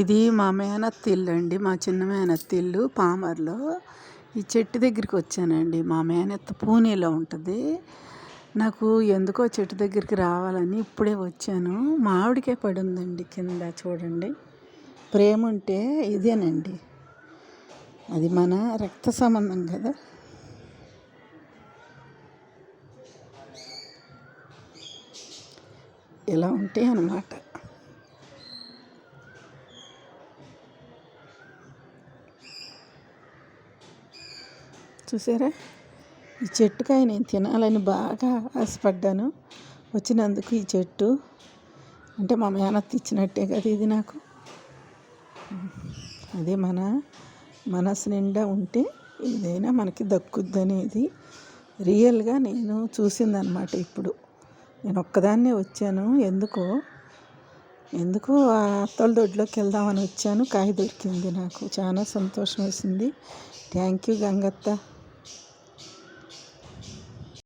ఇది మా మేనత్త ఇల్లు అండి. మా చిన్న మేనత్త ఇల్లు పామర్లో. ఈ చెట్టు దగ్గరికి వచ్చానండి. మా మేనత్త పూణేలో ఉంటుంది. నాకు ఎందుకో చెట్టు దగ్గరికి రావాలని ఇప్పుడే వచ్చాను. మామిడికాయ పడి ఉందండి కింద చూడండి. ప్రేమ ఉంటే ఇదేనండి, అది మన రక్త సంబంధం కదా. ఇలా ఉంటాయి అన్నమాట. చూసారా, ఈ చెట్టుకాయ నేను తినాలని బాగా ఆశపడ్డాను. వచ్చినందుకు ఈ చెట్టు అంటే మా మేనత్త ఇచ్చినట్టే కదా ఇది నాకు. అదే మన మనసు నిండా ఉంటే ఏదైనా మనకి దక్కుద్ది అనేది రియల్గా నేను చూసిందనమాట. ఇప్పుడు నేను ఒక్కదాన్నే వచ్చాను. ఎందుకో ఆ అత్తల దొడ్లోకి వెళ్దామని వచ్చాను. కాయ దొరికింది, నాకు చాలా సంతోషం వేసింది. Thank you గంగత్త.